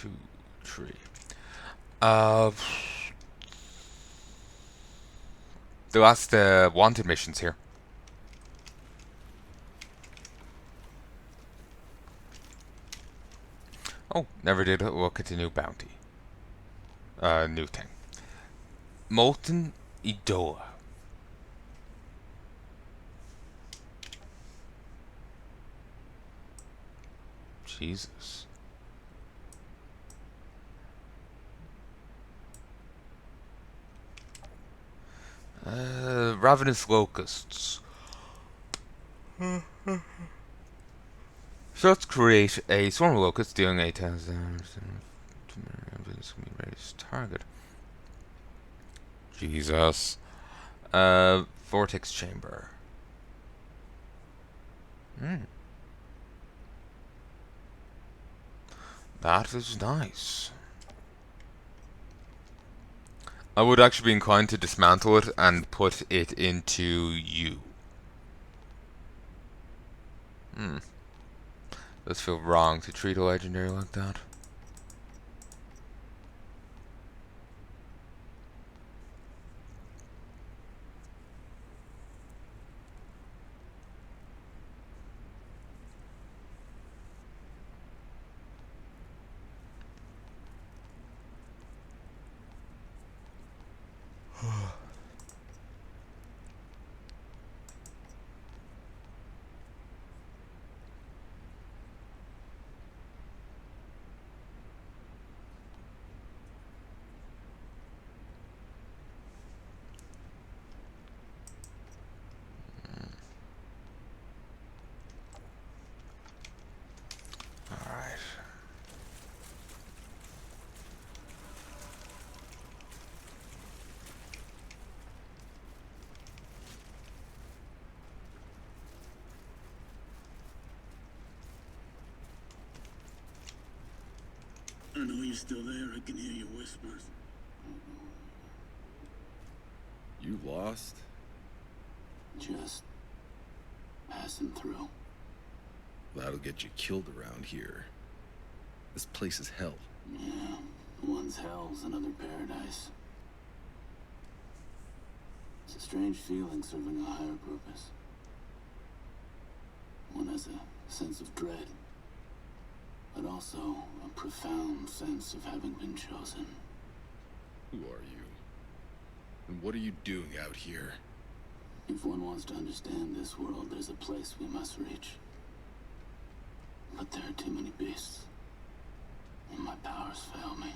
2, 3. Uh, the last wanted missions here. Oh, never did look at the new bounty. New thing. Molten Idola. Jesus. Ravenous Locusts. So let's create a swarm of locusts dealing 8,000 target. Jesus. Vortex chamber. That is nice. I would actually be inclined to dismantle it and put it into you. Does feel wrong to treat a legendary like that. I know you're still there. I can hear your whispers. You lost? Just passing through. That'll get you killed around here. This place is hell. Yeah, one's hell's another paradise. It's a strange feeling serving a higher purpose. One has a sense of dread, but also a profound sense of having been chosen. Who are you? And what are you doing out here? If one wants to understand this world, there's a place we must reach. But there are too many beasts, and my powers fail me.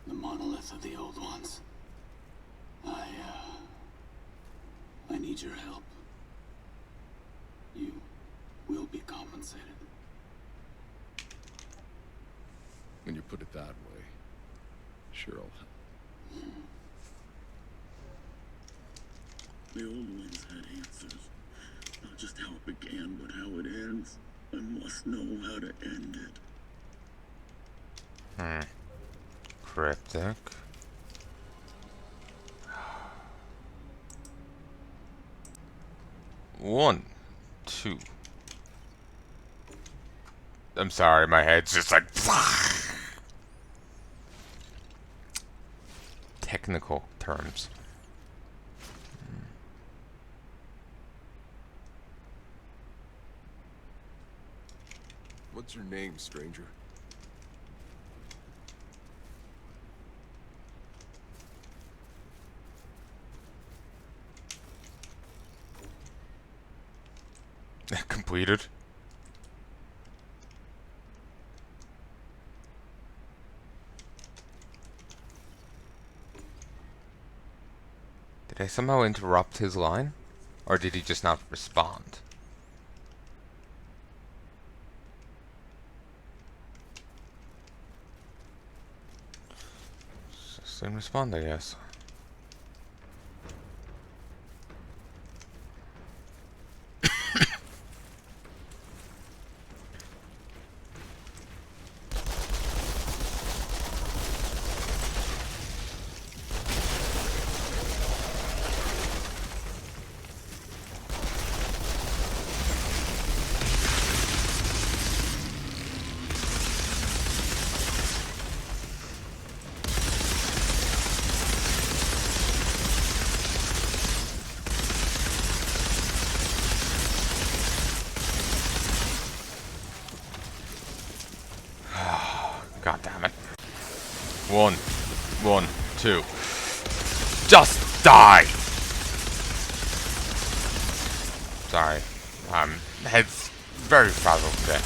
The monolith of the old ones. I need your help. You will be compensated. When you put it that way, sure I'll help. The old ones had answers. Not just how it began, but how it ends. I must know how to end it. Cryptic. One, two. I'm sorry, my head's just like technical terms. What's your name, stranger? Completed. Did I somehow interrupt his line? Or did he just not respond? Just didn't respond, I guess. 1, 1, 2. Just die! Sorry. Head's very frazzled today.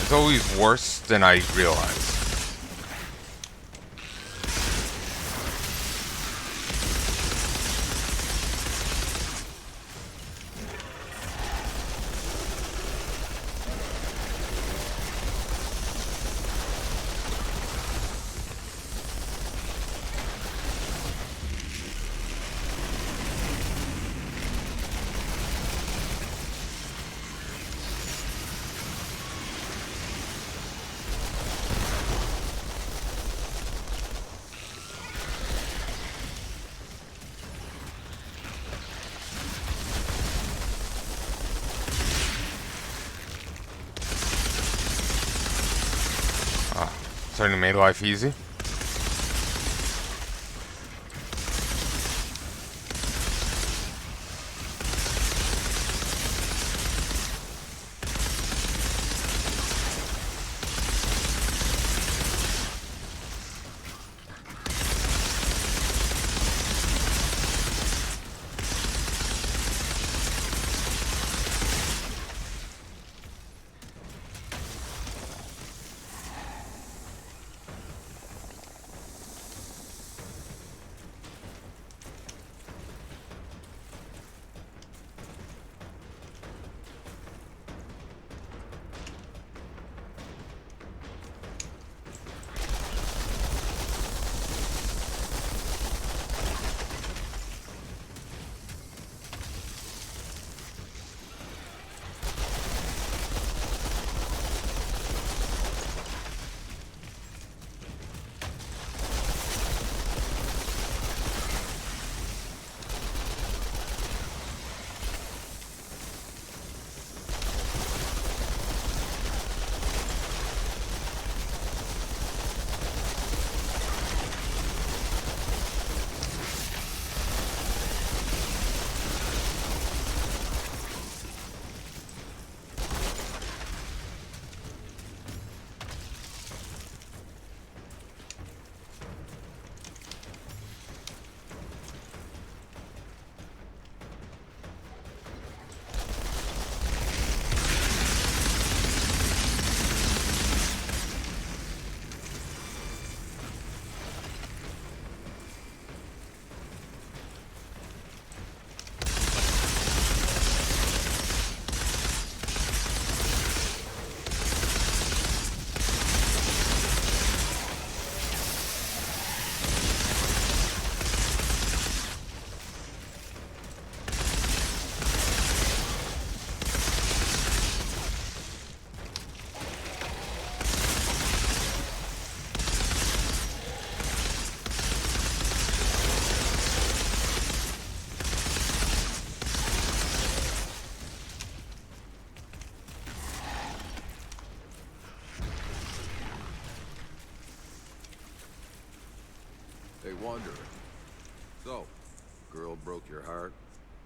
It's always worse than I realize. Certainly made life easy. Hey, Wanderer. So, girl broke your heart,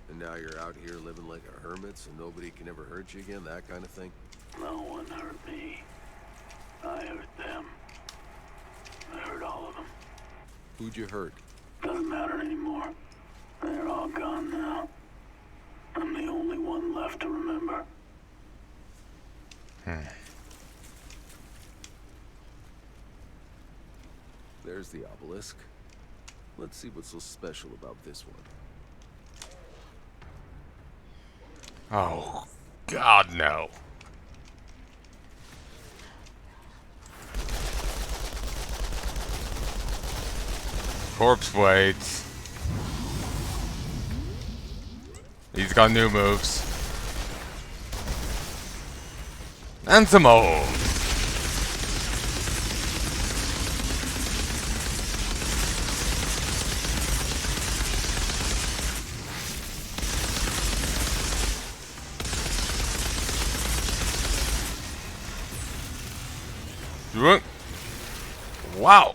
and now you're out here living like a hermit so nobody can ever hurt you again, that kind of thing? No one hurt me. I hurt them. I hurt all of them. Who'd you hurt? Doesn't matter anymore. They're all gone now. I'm the only one left to remember. There's the obelisk. Let's see what's so special about this one. Oh, God, no. Corpse blades. He's got new moves. And some old. Wow.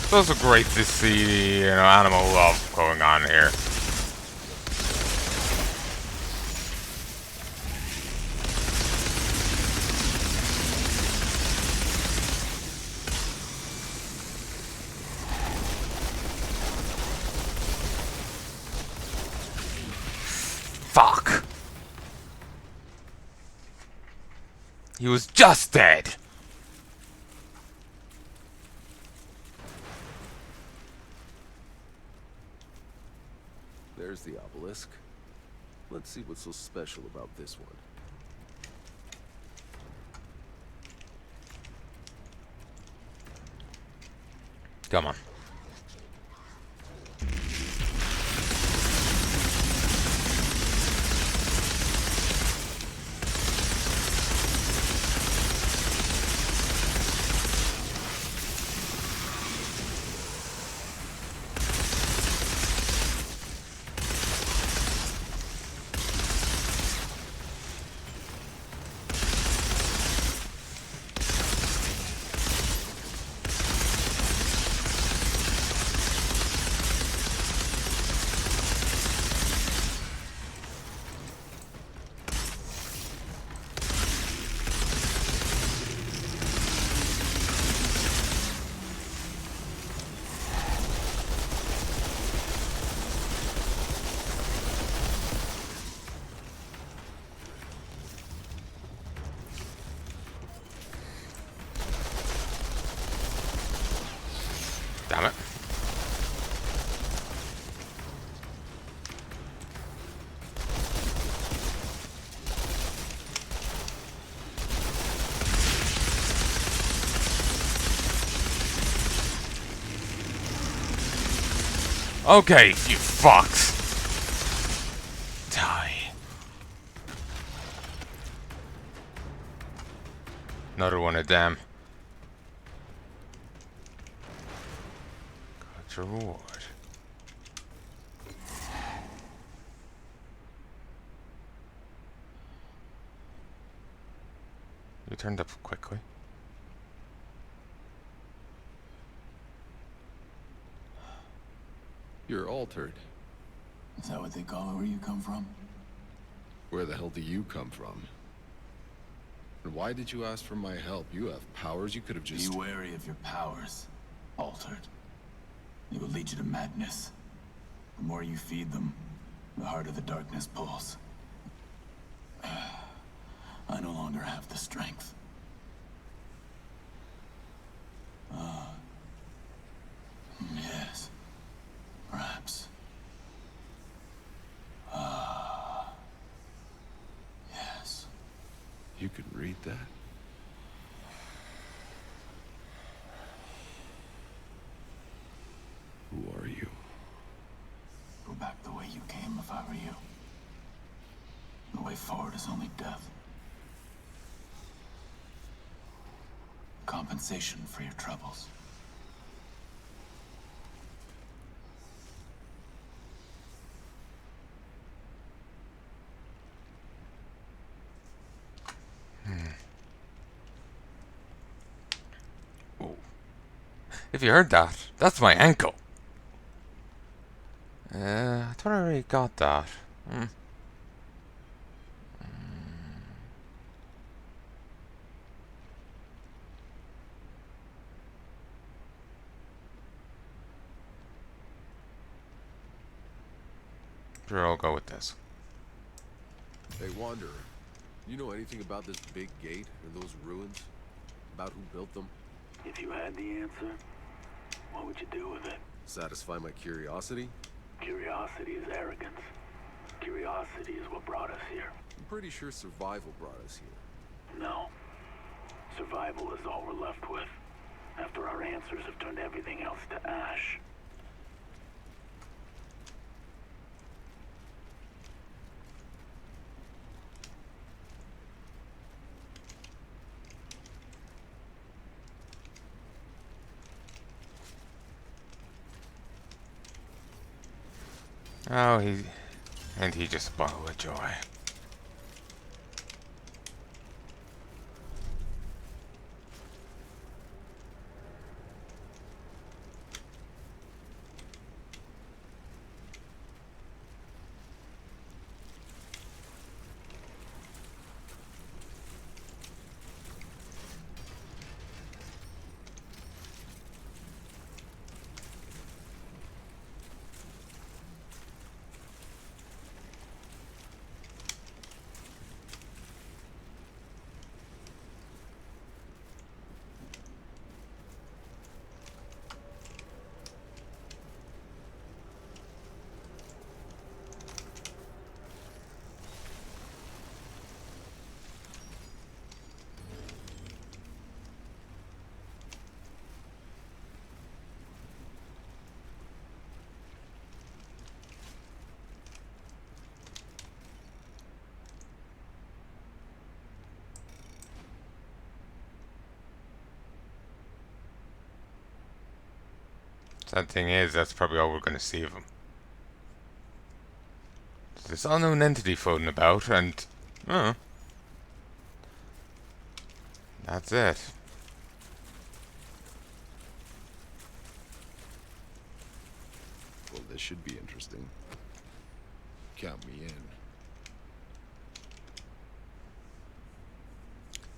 It's also great to see, animal love going on here. Fuck. He was just dead. There's the obelisk. Let's see what's so special about this one. Come on. Damn it. Okay, you fucks. Die. Another one of them. Got your reward. You turned up quickly. You're altered. Is that what they call it where you come from? Where the hell do you come from? And why did you ask for my help? You have powers, you could have just... Be wary of your powers, altered. They will lead you to madness. The more you feed them, the harder the darkness pulls. I no longer have the strength. Yes. Perhaps. Yes. You could read that? Who are you? Go back the way you came if I were you. The way forward is only death. Compensation for your troubles. Oh. If you heard that, that's my ankle. I thought I already got that. Sure, I'll go with this. Hey, Wanderer. You know anything about this big gate or those ruins? About who built them? If you had the answer, what would you do with it? Satisfy my curiosity? Curiosity is arrogance. Curiosity is what brought us here. I'm pretty sure survival brought us here. No. Survival is all we're left with, after our answers have turned everything else to ash. Oh, he just spun with joy. Sad thing is, that's probably all we're going to see of him. There's this unknown entity floating about, and that's it. Well, this should be interesting. Count me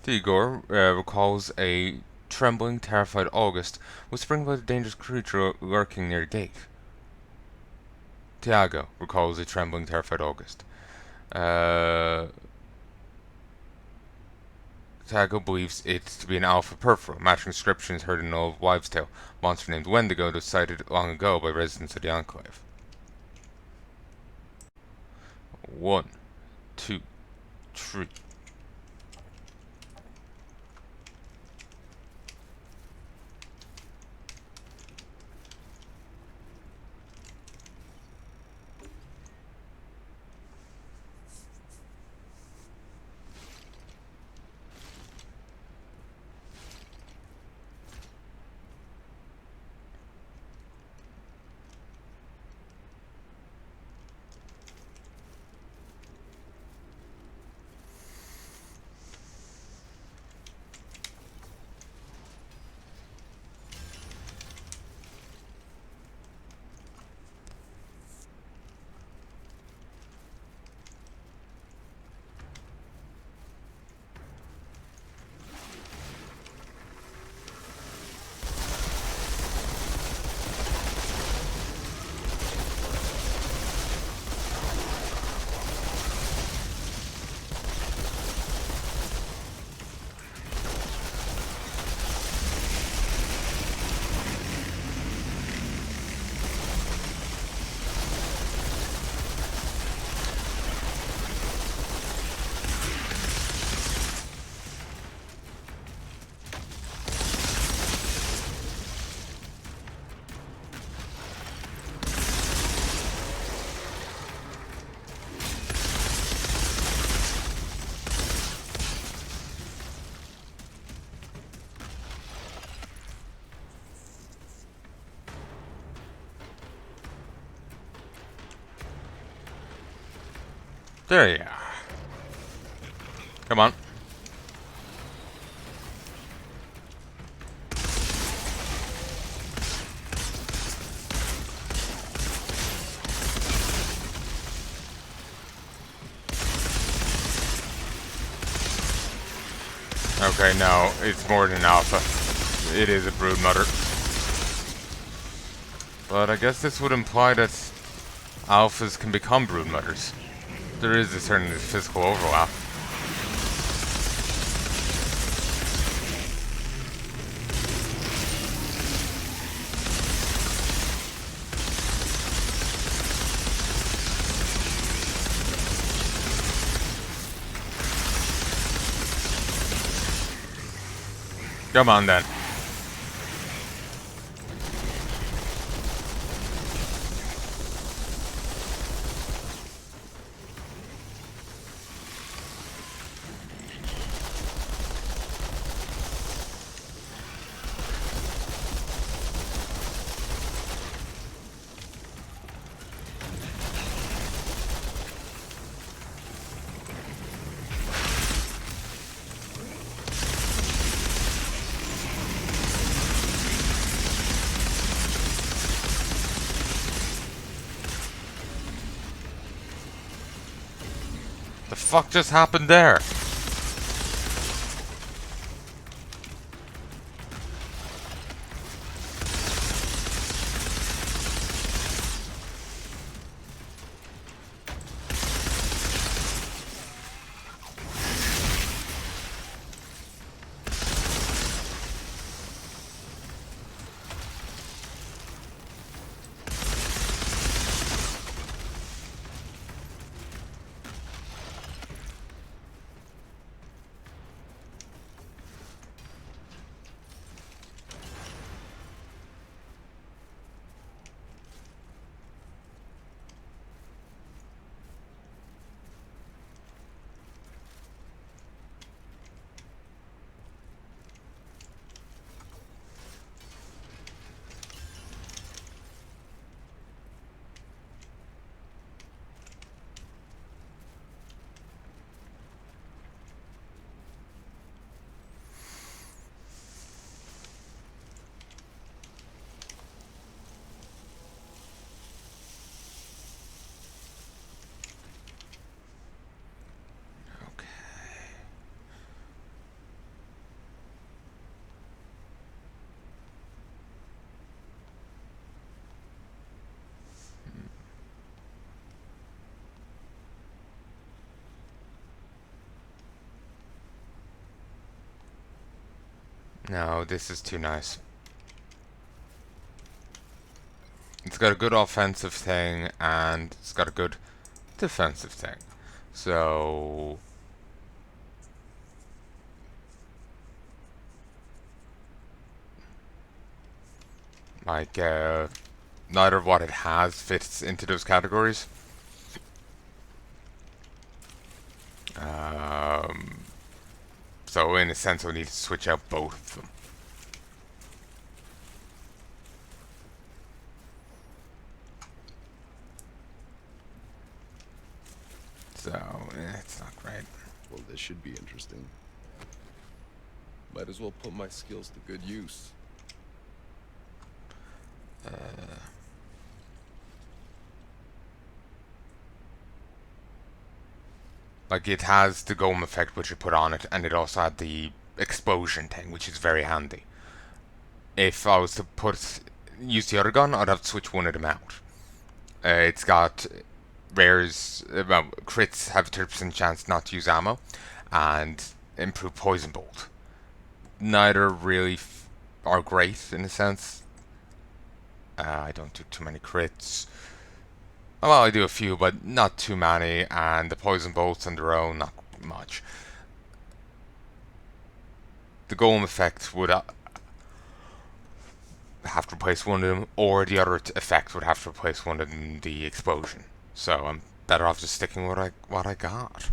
in. Igor recalls a trembling, terrified August whispering about a dangerous creature lurking near the gate. Tiago recalls a trembling, terrified August. Tiago believes it to be an alpha perforal, matching descriptions heard in an old wives' tale, a monster named Wendigo that was sighted long ago by residents of the Enclave. 1, 2, 3. There you are. Come on. Okay, no, it's more than alpha. It is a broodmother. But I guess this would imply that alphas can become broodmothers. There is a certain physical overlap. Come on then. The fuck just happened there? No, this is too nice. It's got a good offensive thing, and it's got a good defensive thing. So... like, neither of what it has fits into those categories. So in a sense, we need to switch out both of them. So, it's not great. Well, this should be interesting. Might as well put my skills to good use. Like, it has the Golem effect which you put on it, and it also had the explosion thing, which is very handy. If I was to use the other gun, I'd have to switch one of them out. It's got rares, well, crits have a 30% chance not to use ammo, and improved poison bolt. Neither really are great in a sense. I don't do too many crits. Well, I do a few, but not too many, and the poison bolts on their own, not much. The golem effect would have to replace one of them, or the other effect would have to replace one of them, the explosion. So I'm better off just sticking with what I got.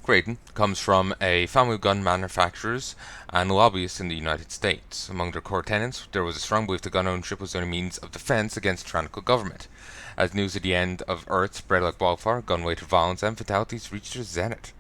Creighton comes from a family of gun manufacturers and lobbyists in the United States. Among their core tenets, there was a strong belief that gun ownership was the only means of defense against tyrannical government. As news of the end of Earth spread like wildfire, gun-weighted violence and fatalities reached their zenith.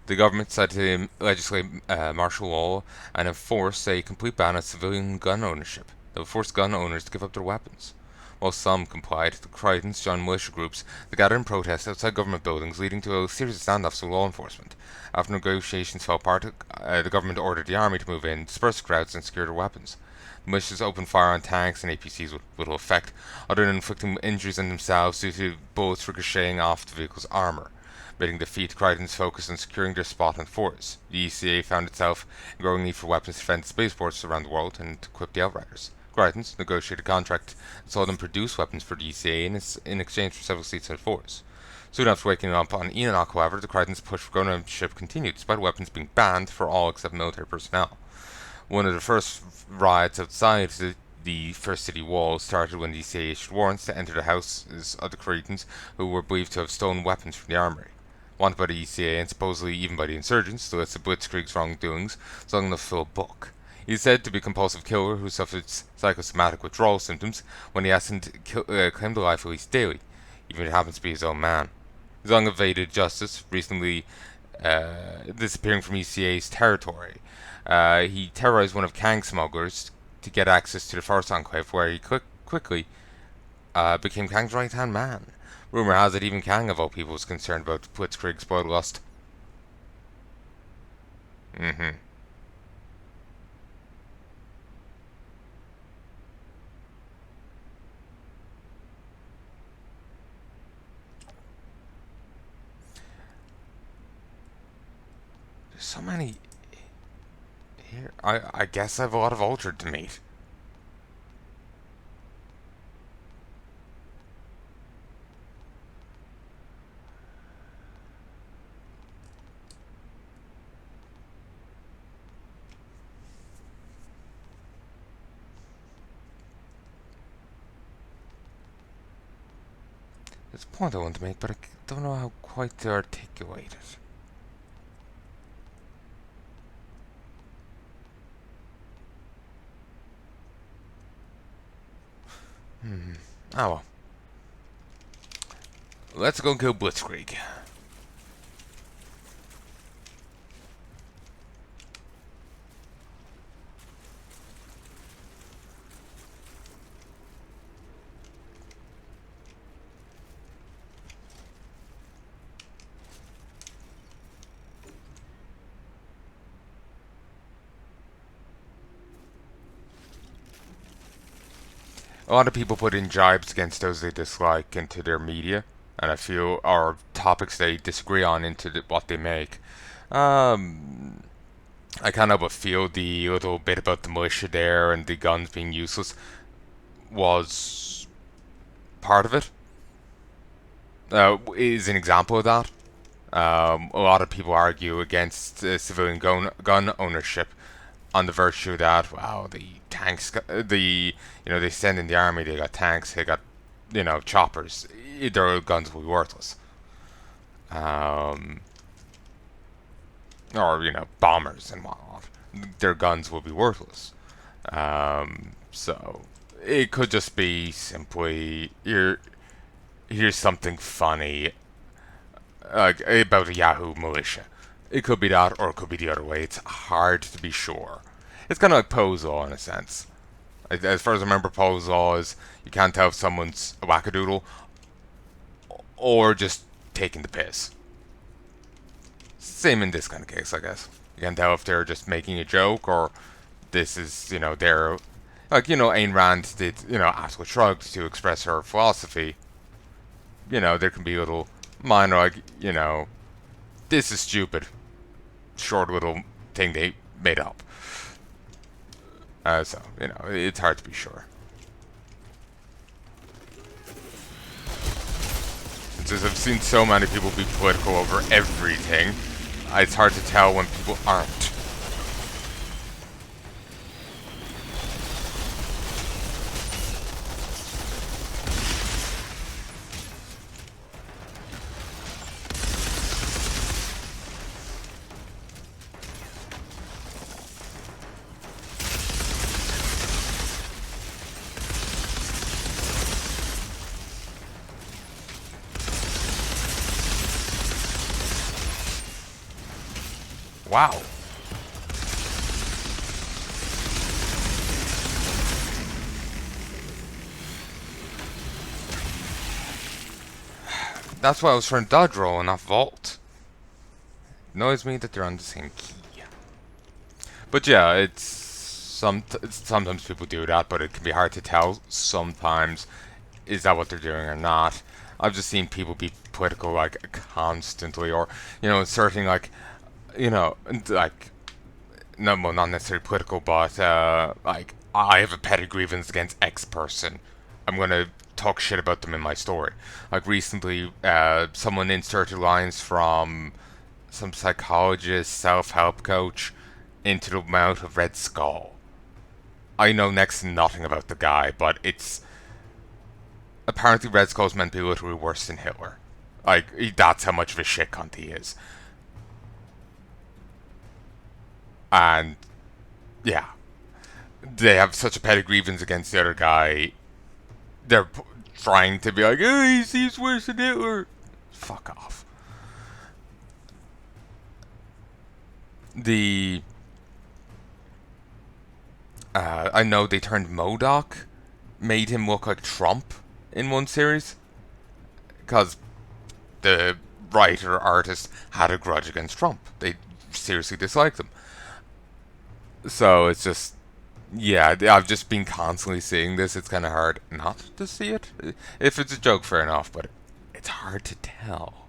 The government decided to legislate martial law and enforce a complete ban on civilian gun ownership that would force gun owners to give up their weapons. While some complied, the Crichtons joined militia groups that gathered in protest outside government buildings, leading to a series of standoffs with law enforcement. After negotiations fell apart, the government ordered the army to move in, disperse the crowds, and secure their weapons. The militias opened fire on tanks and APCs with little effect, other than inflicting injuries on themselves due to bullets ricocheting off the vehicle's armour. Bidding defeat, Crichton's focus on securing their spot on force. The ECA found itself in growing need for weapons to defend spaceports around the world and to equip the Outriders. Crichton's negotiated a contract that saw them produce weapons for the ECA in exchange for several seats on force. Soon after waking up on Enoch, however, the Crichton's push for gun ownership continued, despite weapons being banned for all except military personnel. One of the first riots outside the first city wall started when the ECA issued warrants to enter the houses of the Crichtons, who were believed to have stolen weapons from the armory. Wanted by the ECA and supposedly even by the insurgents, the list of Blitzkrieg's wrongdoings was long enough to fill a book. He is said to be a compulsive killer who suffered psychosomatic withdrawal symptoms when he hasn't claimed a life at least daily, even if it happens to be his own man. He's long evaded justice, recently disappearing from ECA's territory. He terrorized one of Kang's smugglers to get access to the Forest Enclave, where he quickly became Kang's right-hand man. Rumor has it even Kang, of all people, was concerned about Blitzkrieg's bloodlust. There's so many here. I guess I have a lot of Altered to meet. There's a point I want to make, but I don't know how quite to articulate it. Oh well. Let's go kill Blitzkrieg. A lot of people put in jibes against those they dislike into their media, and I feel are topics they disagree on into what they make. I can't help but feel the little bit about the militia there and the guns being useless was part of it. Is an example of that. A lot of people argue against civilian gun ownership on the virtue that, wow, the tanks, they send in the army, they got tanks, they got, choppers. Their guns will be worthless. Um, or, bombers and whatnot. Their guns will be worthless. So it could just be simply, here's something funny about a Yahoo militia. It could be that, or it could be the other way. It's hard to be sure. It's kind of like Poe's Law in a sense. As far as I remember, Poe's Law is you can't tell if someone's a wackadoodle or just taking the piss. Same in this kind of case, I guess. You can't tell if they're just making a joke or this is, they're like, Ayn Rand did, Atlas Shrugged to express her philosophy. There can be a little minor, like, this is stupid. Short little thing they made up. So, it's hard to be sure. Since I've seen so many people be political over everything, it's hard to tell when people aren't. Wow. That's why I was trying to dodge roll and not vault. Annoys me that they're on the same key. But yeah, sometimes people do that, but it can be hard to tell sometimes is that what they're doing or not. I've just seen people be political like constantly, or inserting like like no, well, not necessarily political, but like I have a petty grievance against X person. I'm gonna talk shit about them in my story. Like recently, someone inserted lines from some psychologist, self-help coach into the mouth of Red Skull. I know next to nothing about the guy, but it's apparently Red Skull's meant to be literally worse than Hitler. Like that's how much of a shit cunt he is. And yeah, they have such a petty grievance against the other guy. They're trying to be like, oh, he seems worse than Hitler. Fuck off. I know they turned MODOK, made him look like Trump in one series, because the writer artist had a grudge against Trump. They seriously disliked him. So it's just, yeah, I've just been constantly seeing this. It's kind of hard not to see it. If it's a joke, fair enough, but it's hard to tell.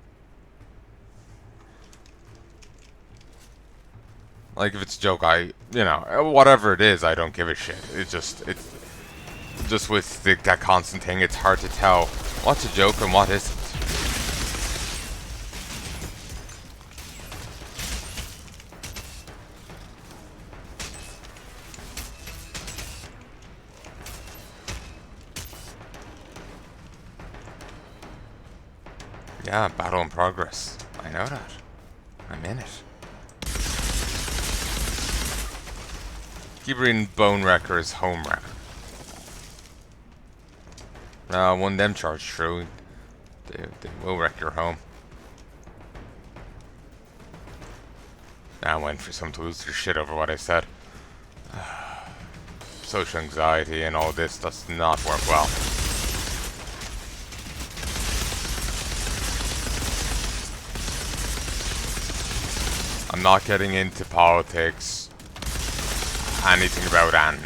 Like, if it's a joke, whatever it is, I don't give a shit. It's just with that constant thing, it's hard to tell what's a joke and what isn't. Yeah, battle in progress. I know that. I'm in it. Keep reading Bone Wrecker's Home Wreck. One of them charged true. They will wreck your home. I went for some to lose their shit over what I said. Social anxiety and all this does not work well. I'm not getting into politics. Anything about Anne.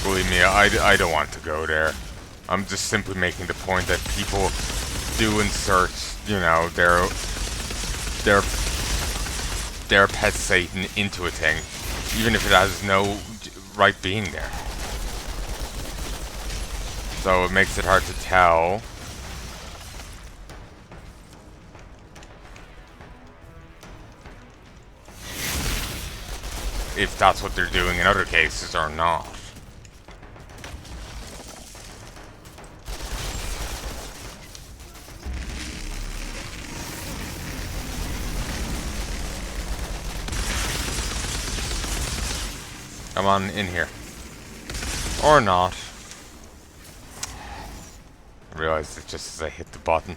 believe me, I don't want to go there. I'm just simply making the point that people do insert, you know, their pet Satan into a thing, even if it has no right being there. So it makes it hard to tell if that's what they're doing in other cases or not. Come on in here. Or not. I realized it just as I hit the button.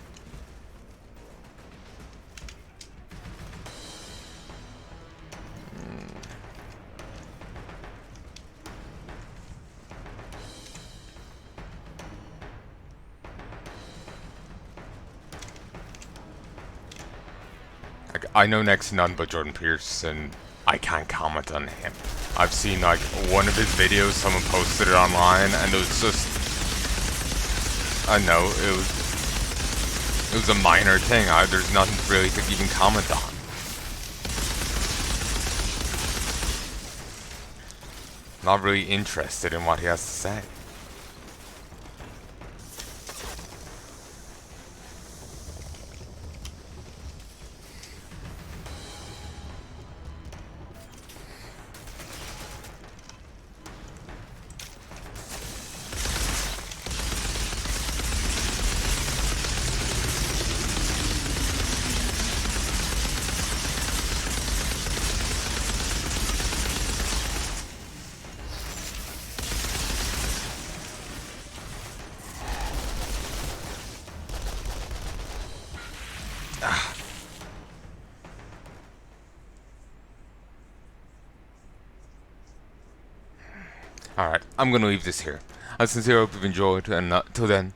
I know next to none but Jordan Peterson. I can't comment on him. I've seen like one of his videos, someone posted it online, and it was just, I know, it was a minor thing. There's nothing really to even comment on. Not really interested in what he has to say. Alright, I'm gonna leave this here. I sincerely hope you've enjoyed, and till then.